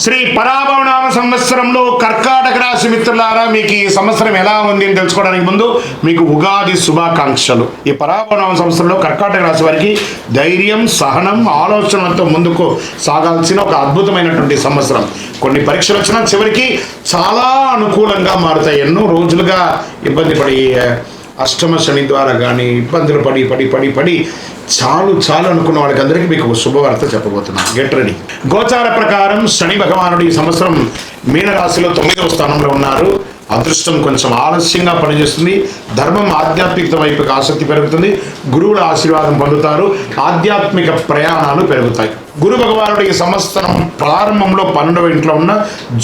శ్రీ పరాభవనామ సంవత్సరంలో కర్కాటక రాశి మిత్రులారా, మీకు ఈ సంవత్సరం ఎలా ఉంది అని తెలుసుకోవడానికి ముందు మీకు ఉగాది శుభాకాంక్షలు. ఈ పరాభవనామ సంవత్సరంలో కర్కాటక రాశి వారికి ధైర్యం, సహనం, ఆలోచనలతో ముందుకు సాగాల్సిన ఒక అద్భుతమైనటువంటి సంవత్సరం. కొన్ని పరీక్షలు వచ్చినా చివరికి చాలా అనుకూలంగా మారుతాయి. ఎన్నో రోజులుగా ఇబ్బంది పడి అష్టమ శని ద్వారా కానీ ఇబ్బందులు పడి చాలు అనుకున్న వాళ్ళకి అందరికీ మీకు శుభవార్త చెప్పబోతున్నాను. Get ready. గోచార ప్రకారం శని భగవానుడు ఈ సంవత్సరం మీనరాశిలో 9వ స్థానంలో ఉన్నారు. అదృష్టం కొంచెం ఆలస్యంగా పనిచేస్తుంది. ధర్మం, ఆధ్యాత్మికత వైపుకి ఆసక్తి పెరుగుతుంది. గురువుల ఆశీర్వాదం పొందుతారు. ఆధ్యాత్మిక ప్రయాణాలు పెరుగుతాయి. గురు భగవానుడు ఈ సంవత్సరం ప్రారంభంలో 12వ ఇంట్లో ఉన్న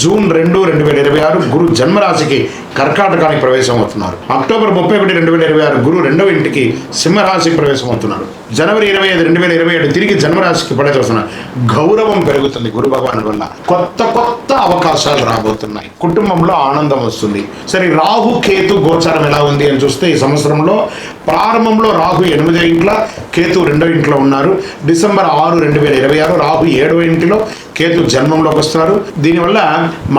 జూన్ 2, 2026 గురు జన్మరాశికి కర్కాటకానికి ప్రవేశం అవుతున్నారు. అక్టోబర్ 31, 2026 గురు 2వ ఇంటికి సింహరాశికి ప్రవేశం అవుతున్నారు. జనవరి 25, 2027 తిరిగి జన్మరాశికి పడేస్తున్నారు. గౌరవం పెరుగుతుంది గురు భగవానుడి వల్ల. కొత్త అవకాశాలు రాబోతున్నాయి. కుటుంబంలో ఆనందం వస్తుంది. సరే, రాహు కేతు గోచారం ఎలా ఉంది అని చూస్తే ఈ సంవత్సరంలో ప్రారంభంలో రాహు 8వ ఇంట్లో, కేతు 2వ ఇంట్లో ఉన్నారు. డిసెంబర్ 6, 2026 రాహు 7వ ఇంటిలో, కేతు జన్మంలోకి వస్తున్నారు. దీనివల్ల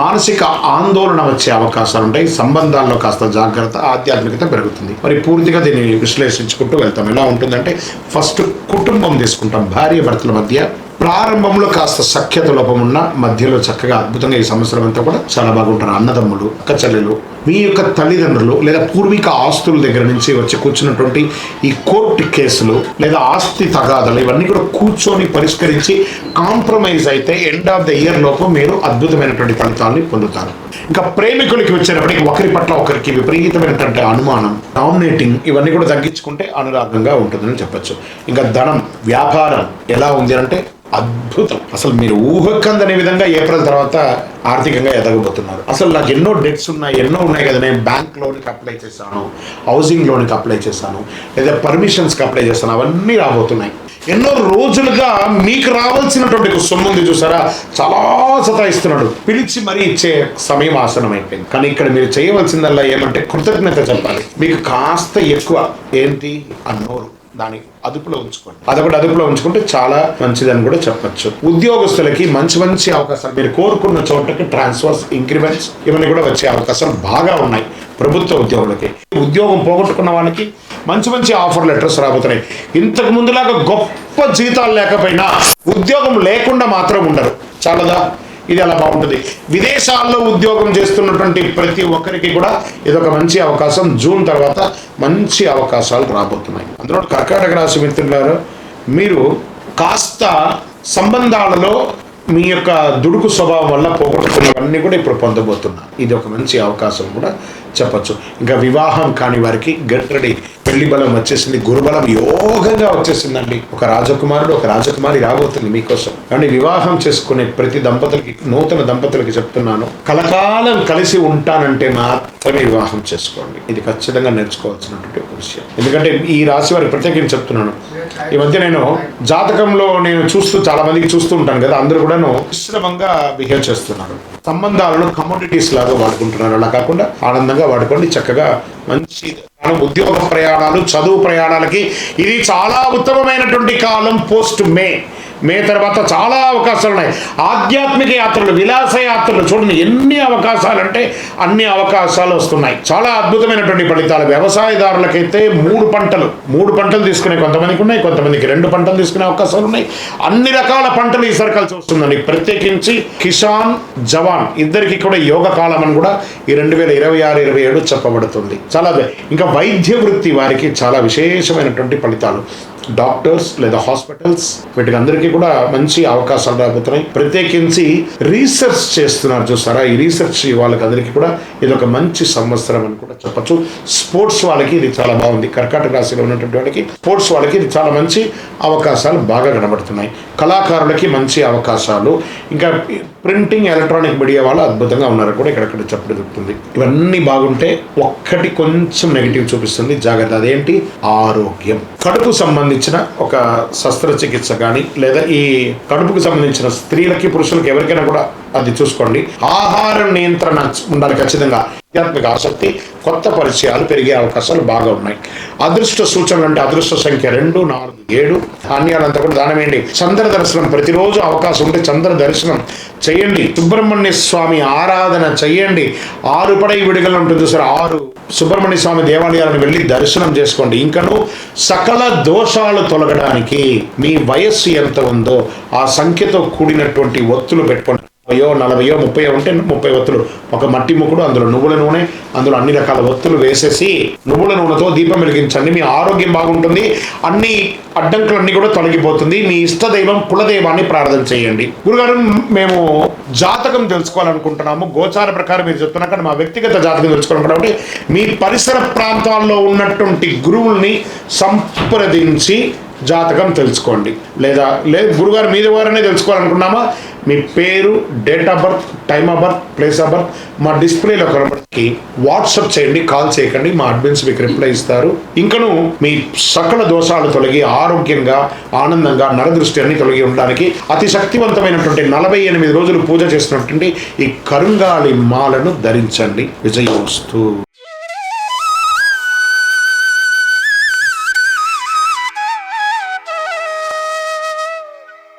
మానసిక ఆందోళన వచ్చే అవకాశాలు ఉంటాయి. సంబంధాల్లో కాస్త జాగ్రత్త, ఆధ్యాత్మికత పెరుగుతుంది. మరి పూర్తిగా దీన్ని విశ్లేషించుకుంటూ వెళ్తాం. ఎలా ఉంటుందంటే, ఫస్ట్ కుటుంబం తీసుకుంటాం. భార్య భర్తల మధ్య ప్రారంభంలో కాస్త సఖ్యత లోపం ఉన్న మధ్యలో చక్కగా అద్భుతంగా ఈ సంవత్సరం అంతా కూడా చాలా బాగుంటారు. అన్నదమ్ములు, అక్క చెల్లెలు, మీ యొక్క తల్లిదండ్రులు లేదా పూర్వీక ఆస్తుల దగ్గర నుంచి వచ్చి కూర్చున్నటువంటి ఈ కోర్టు కేసులు లేదా ఆస్తి తగాదాలు ఇవన్నీ కూడా కూర్చొని పరిష్కరించి కాంప్రమైజ్ అయితే ఎండ్ ఆఫ్ ద ఇయర్ లోపు మీరు అద్భుతమైనటువంటి ఫలితాలని పొందుతారు. ఇంకా ప్రేమికులకి వచ్చేటప్పటికి ఒకరి పట్ల ఒకరికి విపరీతమైనటువంటి అనుమానం, డామినేటింగ్ ఇవన్నీ కూడా తగ్గించుకుంటే అనురాగంగా ఉంటుందని చెప్పచ్చు. ఇంకా ధనం, వ్యాపారం ఎలా ఉంది అంటే అద్భుతం. అసలు మీరు ఊహకందనే విధంగా ఏప్రిల్ తర్వాత ఆర్థికంగా ఎదగబోతున్నారు. అసలు నాకు ఎన్నో డెట్స్ ఉన్నాయి కదా, నేను బ్యాంక్ లోన్కి అప్లై చేశాను, హౌసింగ్ లోన్కి అప్లై చేశాను, లేదా పర్మిషన్స్కి అప్లై చేశాను, అవన్నీ రాబోతున్నాయి. ఎన్నో రోజులుగా మీకు రావాల్సినటువంటి సొమ్ము ఉంది చూసారా, చాలా సతాయిస్తున్నాడు. పిలిచి మరీ ఇచ్చే సమయం ఆసనం అయిపోయింది. కానీ ఇక్కడ మీరు చేయవలసిందల్లా ఏమంటే కృతజ్ఞత చెప్పాలి. మీకు కాస్త ఎక్కువ ఏంటి అన్నోరు, దాని అదుపులో ఉంచుకోండి. అదొకటి అదుపులో ఉంచుకుంటే చాలా మంచిదని కూడా చెప్పచ్చు. ఉద్యోగస్తులకి మంచి అవకాశాలు, మీరు కోరుకున్న చోటకి ట్రాన్స్ఫర్స్, ఇంక్రిమెంట్స్ ఇవన్నీ కూడా వచ్చే అవకాశాలు బాగా ఉన్నాయి. ప్రభుత్వ ఉద్యోగులకి, ఉద్యోగం పోగొట్టుకున్న వాళ్ళకి మంచి ఆఫర్ లెటర్స్ రాబోతున్నాయి. ఇంతకు ముందులాగా గొప్ప జీతాలు లేకపోయినా ఉద్యోగం లేకుండా మాత్రం ఉండరు. చాలదా? ఇది అలా బాగుంటుంది. విదేశాల్లో ఉద్యోగం చేస్తున్నటువంటి ప్రతి ఒక్కరికి కూడా ఇదొక మంచి అవకాశం. జూన్ తర్వాత మంచి అవకాశాలు రాబోతున్నాయి. అందులో కర్కాటక రాశి మిత్రులారు, మీరు కాస్త సంబంధాలలో మీ యొక్క దుడుకు స్వభావం వల్ల పోగొట్టుకున్నవన్నీ కూడా ఇప్పుడు పొందబోతున్నారు. ఇది ఒక మంచి అవకాశం కూడా చెప్పచ్చు. ఇంకా వివాహం కాని వారికి గెట్ రెడీ. పెళ్లి బలం వచ్చేసింది, గురుబలం యోగంగా వచ్చేసిందండి. ఒక రాజకుమారుడు, ఒక రాజకుమారి రాబోతుంది మీకోసం. కానీ వివాహం చేసుకునే ప్రతి దంపతులకి, నూతన దంపతులకి చెప్తున్నాను, కలకాలం కలిసి ఉంటానంటే మాత్రమే వివాహం చేసుకోండి. ఇది ఖచ్చితంగా నేర్చుకోవాల్సినటువంటి ఒక విషయం. ఎందుకంటే ఈ రాశి వారికి ప్రత్యేకించి చెప్తున్నాను. ఈ మధ్య నేను జాతకంలో చాలా మందికి చూస్తూ ఉంటాను కదా, అందరూ కూడాను మిశ్రమంగా బిహేవ్ చేస్తున్నారు. సంబంధాలను కమోడిటీస్ లాగా వాడుకుంటున్నారు. అలా కాకుండా ఆనందంగా వాడుకోండి. చక్కగా మంచి ఉద్యోగ ప్రయాణాలు, చదువు ప్రయాణాలకి ఇది చాలా ఉత్తమమైనటువంటి కాలం. పోస్ట్ మే తర్వాత చాలా అవకాశాలు ఉన్నాయి. ఆధ్యాత్మిక యాత్రలు, విలాస యాత్రలు చూడండి, ఎన్ని అవకాశాలు అంటే అన్ని అవకాశాలు వస్తున్నాయి. చాలా అద్భుతమైనటువంటి ఫలితాలు. వ్యవసాయదారులకైతే 3 పంటలు తీసుకునే కొంతమందికి ఉన్నాయి, కొంతమందికి 2 పంటలు తీసుకునే అవకాశాలు ఉన్నాయి. అన్ని రకాల పంటలు ఈసారి కలిసి వస్తుందండి. ప్రత్యేకించి కిసాన్, జవాన్ ఇద్దరికి కూడా యోగ కాలం అని కూడా ఈ 2026, 27 చెప్పబడుతుంది. చాలా ఇంకా వైద్య వృత్తి వారికి చాలా విశేషమైనటువంటి ఫలితాలు. డాక్టర్స్ లేదా హాస్పిటల్స్ వీటికి అందరికీ కూడా మంచి అవకాశాలు రాబోతున్నాయి. ప్రత్యేకించి రీసెర్చ్ చేస్తున్నారు చూస్తారా, ఈ రీసెర్చ్ వాళ్ళకి అందరికీ కూడా ఇది ఒక మంచి సంవత్సరం అని కూడా చెప్పచ్చు. స్పోర్ట్స్ వాళ్ళకి ఇది చాలా బాగుంది. కర్కాటక రాశిలో ఉన్నటువంటి వాళ్ళకి, స్పోర్ట్స్ వాళ్ళకి ఇది చాలా మంచి అవకాశాలు బాగా కనబడుతున్నాయి. కళాకారులకి మంచి అవకాశాలు. ఇంకా ప్రింటింగ్, ఎలక్ట్రానిక్ మీడియా వాళ్ళు అద్భుతంగా ఉన్నారు కూడా ఇక్కడ చెప్పడం జరుగుతుంది. ఇవన్నీ బాగుంటే ఒక్కటి కొంచెం నెగిటివ్ చూపిస్తుంది, జాగ్రత్త. అదేంటి? ఆరోగ్యం. కడుపు సంబంధించిన ఒక శస్త్రచికిత్స కానీ లేదా ఈ కడుపుకు సంబంధించిన స్త్రీలకి, పురుషులకి ఎవరికైనా కూడా అది చూసుకోండి. ఆహార నియంత్రణ ఉండాలి ఖచ్చితంగా. ఆధ్యాత్మిక ఆసక్తి, కొత్త పరిచయాలు పెరిగే అవకాశాలు బాగా ఉన్నాయి. అదృష్ట సూచనలు అంటే అదృష్ట సంఖ్య 2, 4, 7. ధాన్యాలంతా కూడా దానం వేయండి. చంద్ర దర్శనం ప్రతిరోజు అవకాశం ఉంటే చంద్ర దర్శనం చేయండి. సుబ్రహ్మణ్య స్వామి ఆరాధన చెయ్యండి. 6 పడై విడుదల ఉంటుంది సార్, 6 సుబ్రహ్మణ్య స్వామి దేవాలయాలను వెళ్ళి దర్శనం చేసుకోండి. ఇంకను సకల దోషాలు తొలగడానికి మీ వయస్సు ఎంత ఉందో ఆ సంఖ్యతో కూడినటువంటి ఒత్తులు పెట్టుకోండి. 40, 30 ఉంటే 30 ఒత్తులు, ఒక మట్టి ముక్కుడు, అందులో నువ్వుల నూనె, అందులో అన్ని రకాల ఒత్తులు వేసేసి నువ్వుల నూనెతో దీపం వెలిగించండి. మీ ఆరోగ్యం బాగుంటుంది, అన్ని అడ్డంకులన్నీ కూడా తొలగిపోతుంది. మీ ఇష్టదైవం కులదైవాన్ని ప్రార్థన చేయండి. గురుగారు, మేము జాతకం తెలుసుకోవాలనుకుంటున్నాము. గోచార ప్రకారం మీరు చెప్తున్నా కానీ మా వ్యక్తిగత జాతకం తెలుసుకోవాలనుకుంటే మీ పరిసర ప్రాంతాల్లో ఉన్నటువంటి గురువుల్ని సంప్రదించి జాతకం తెలుసుకోండి. లేదా గురుగారు మీ ద్వారానే తెలుసుకోవాలనుకున్నామా, మీ పేరు, date of birth, time of birth, place of birth మా డిస్ప్లేలో కనబడికి వాట్సాప్ చేయండి, కాల్ చేయకండి. మా అడ్మిన్స్ మీకు రిప్లై ఇస్తారు. ఇంకను మీ సకల దోషాలు తొలగి ఆరోగ్యంగా, ఆనందంగా, నరదృష్టి అన్ని తొలగి ఉండడానికి అతి శక్తివంతమైనటువంటి 48 రోజులు పూజ చేస్తున్నటువంటి ఈ కరుంగాలి మాలను ధరించండి. విజయోస్తు.